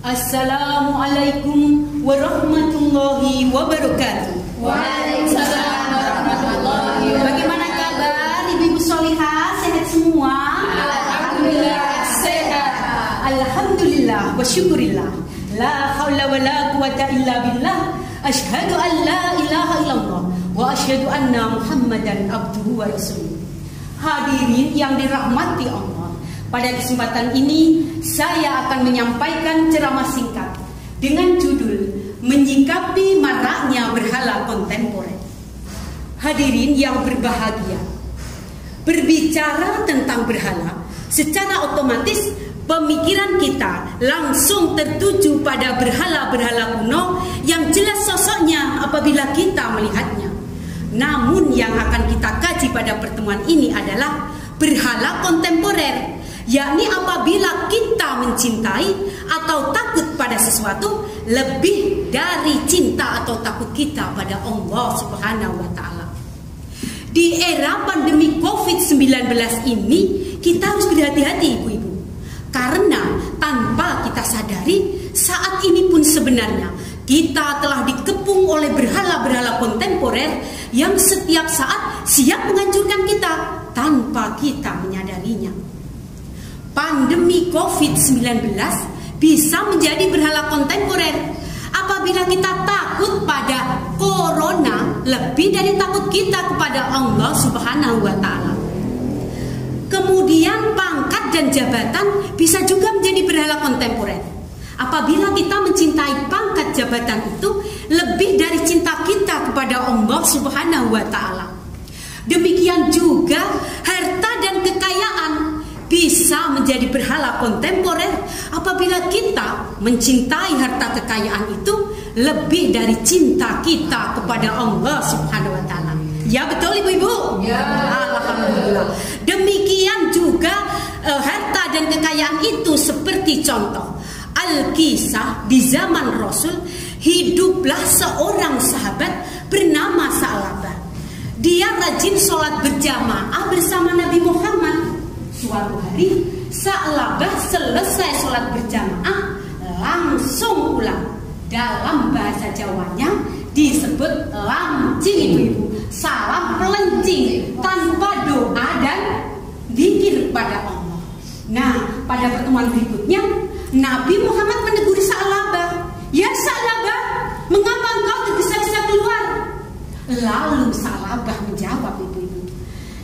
Assalamualaikum warahmatullahi wabarakatuh. Waalaikumsalam warahmatullahi wabarakatuh. Bagaimana kabar ibu-ibu solihah? Sehat semua? Alhamdulillah sehat. Alhamdulillah wa syukurillah. La haula wa la quwata illa billah. Asyhadu an la ilaha illallah wa asyhadu anna Muhammadan abduhu wa rasuluh. Hadirin yang dirahmati Allah, pada kesempatan ini saya akan menyampaikan ceramah singkat dengan judul Menyikapi Maraknya Berhala Kontemporer. Hadirin yang berbahagia, berbicara tentang berhala, secara otomatis pemikiran kita langsung tertuju pada berhala-berhala kuno yang jelas sosoknya apabila kita melihatnya. Namun yang akan kita kaji pada pertemuan ini adalah berhala kontemporer, yakni apabila kita mencintai atau takut pada sesuatu lebih dari cinta atau takut kita pada Allah Subhanahu wa Ta'ala. Di era pandemi COVID-19 ini kita harus berhati-hati ibu-ibu, karena tanpa kita sadari saat ini pun sebenarnya kita telah dikepung oleh berhala-berhala kontemporer yang setiap saat siap menghancurkan kita tanpa kita menyadarinya. Pandemi COVID-19 bisa menjadi berhala kontemporer apabila kita takut pada corona lebih dari takut kita kepada Allah Subhanahu wa Ta'ala. Kemudian pangkat dan jabatan bisa juga menjadi berhala kontemporer apabila kita mencintai pangkat jabatan itu lebih dari cinta kita kepada Allah Subhanahu wa Ta'ala. Demikian juga harta dan kekayaan bisa menjadi berhala kontemporer apabila kita mencintai harta kekayaan itu lebih dari cinta kita kepada Allah Subhanahu wa Ta'ala. Ya betul ibu-ibu? Ya. Alhamdulillah. Demikian juga harta dan kekayaan itu seperti contoh Al-Kisah di zaman Rasul, hiduplah seorang sahabat bernama Sa'labah. Dia rajin sholat berjamaah bersama Nabi Muhammad. Suatu hari Sa'labah selesai sholat berjamaah langsung pulang. Dalam bahasa Jawanya disebut lancing ibu-ibu, salam pelencing tanpa doa dan zikir pada Allah. Nah, pada pertemuan berikutnya Nabi Muhammad menegur Sa'labah. Ya Sa'labah, mengapa engkau tergesa-gesa keluar? Lalu Sa'labah menjawab ibu-ibu,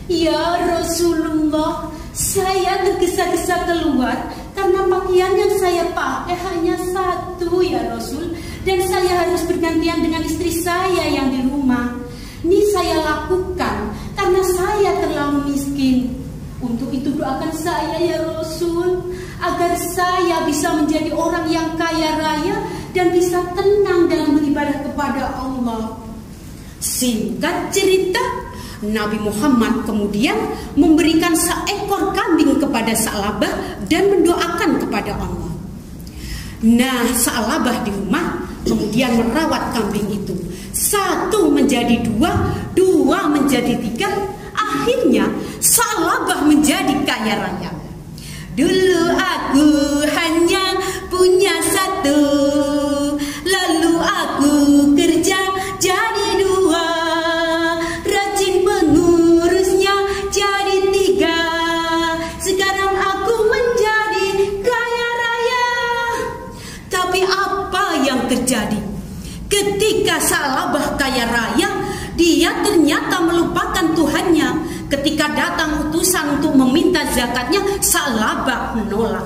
ya Rasulullah, saya tergesa-gesa keluar karena pakaian yang saya pakai hanya satu ya Rasul, dan saya harus bergantian dengan istri saya yang di rumah. Ini saya lakukan karena saya terlalu miskin. Untuk itu doakan saya ya Rasul, agar saya bisa menjadi orang yang kaya raya dan bisa tenang dalam beribadah kepada Allah. Singkat cerita, Nabi Muhammad kemudian memberikan seekor kambing kepada Sa'labah dan mendoakan kepada Allah. Nah, Sa'labah di rumah kemudian merawat kambing itu. Satu menjadi dua, dua menjadi tiga. Akhirnya Sa'labah menjadi kaya raya. Dulu aku hanya punya satu, lalu aku kerja jadi dua, rajin mengurusnya jadi tiga. Sekarang aku menjadi kaya raya. Tapi apa yang terjadi? Ketika Sa'labah kaya raya, dia ternyata melupakan Tuhannya. Ketika datang utusan untuk meminta zakatnya, Sa'labah menolak.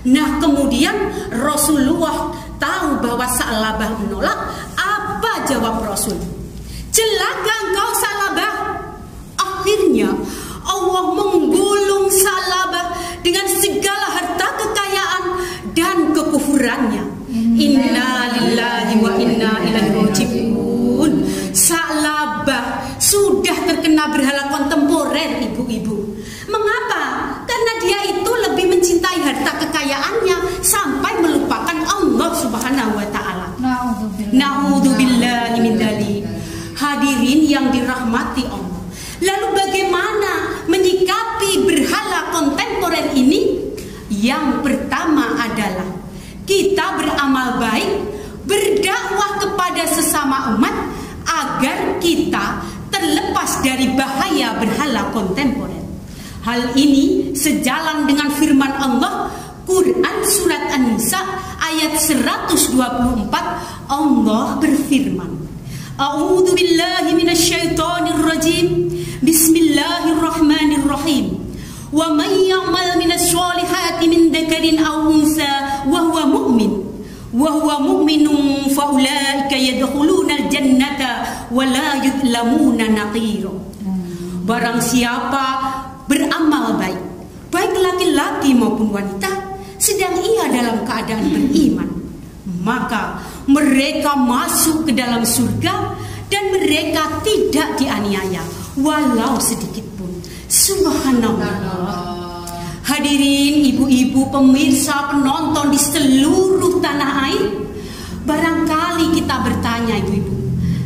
Nah, kemudian Rasulullah tahu bahwa Sa'labah menolak. Apa jawab Rasul? Celaka engkau Sa'labah. Akhirnya Allah menggulung Sa'labah dengan segala harta kekayaan dan kekufurannya. Inna lillahi wa inna ilaihi raji'un. Sa'labah sudah terkena berhala kontemporer ibu-ibu. Mengapa? Karena dia itu lebih mencintai harta kekayaannya sampai melupakan Allah Subhanahu wa Ta'ala. Na'udzubillahi min dzalik. Hadirin yang dirahmati Allah, lalu bagaimana menyikapi berhala kontemporer ini? Yang pertama adalah kita beramal baik, berdakwah kepada sesama umat agar kita terlepas dari bahaya berhala kontemporer. Hal ini sejalan dengan firman Allah Quran surat An-Nisa ayat 124. Allah berfirman, A'udzu billahi minasyaitonir rajim. Bismillahirrahmanirrahim. Wa may ya'mal minas solihati min dzakarin aw unsa wa huwa mu'minun fa ulaika yadkhuluna al-jannata wa la yudlamuna naqira. Barang siapa beramal baik, baik laki-laki maupun wanita, sedang ia dalam keadaan beriman, maka mereka masuk ke dalam surga dan mereka tidak dianiaya walau sedikit pun. Subhanallah. Hadirin ibu-ibu, pemirsa, penonton di seluruh tanah air, barangkali kita bertanya ibu-ibu,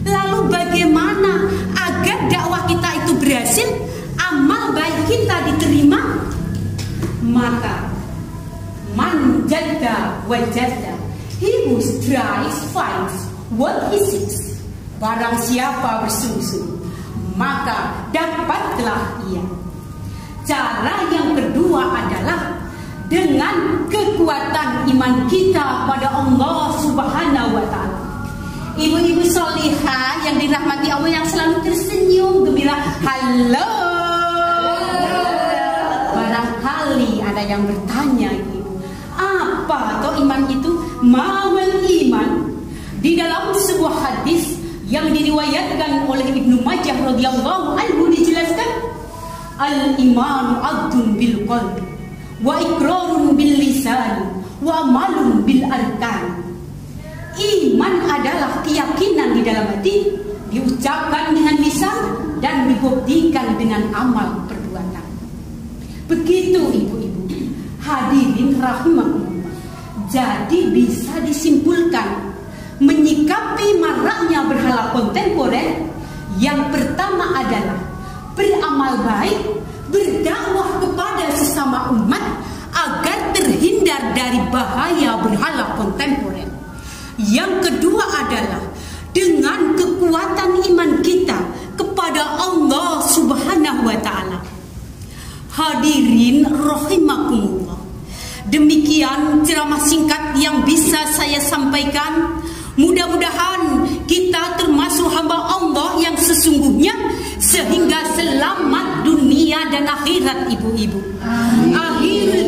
lalu bagaimana agar dakwah kita itu berhasil, amal baik kita diterima? Maka man jadda wa jadda, he who strives finds what he seeks. Barang siapa bersungguh-sungguh, maka dapatlah ia. Cara yang kedua adalah dengan kekuatan iman kita pada Allah Subhanahu wa Ta'ala. Ibu-ibu solihah yang dirahmati Allah, yang selalu tersenyum gembira, halo. Barangkali ada yang bertanya, ibu, apa atau iman itu? Ma'al iman. Di dalam sebuah hadis yang diriwayatkan oleh Ibnu Majah radhiyallahu anhu dijelaskan, al-imanu adun bil qalbi wa iqrarun bil lisan wa amalun bil arkan. Iman adalah keyakinan di dalam hati, diucapkan dengan lisan dan dibuktikan dengan amal perbuatan. Begitu ibu-ibu, hadirin rahimakumullah. Jadi bisa disimpulkan, menyikapi maraknya berhala kontemporer, yang pertama adalah beramal baik, berdakwah kepada sesama umat agar terhindar dari bahaya berhala kontemporer. Yang kedua adalah dengan kekuatan iman kita kepada Allah Subhanahu wa Ta'ala. Hadirin rahimakumullah, demikian ceramah singkat yang bisa saya sampaikan. Mudah-mudahan kita termasuk hamba Allah yang sesungguhnya, sehingga selamat dunia dan akhirat ibu-ibu. Akhir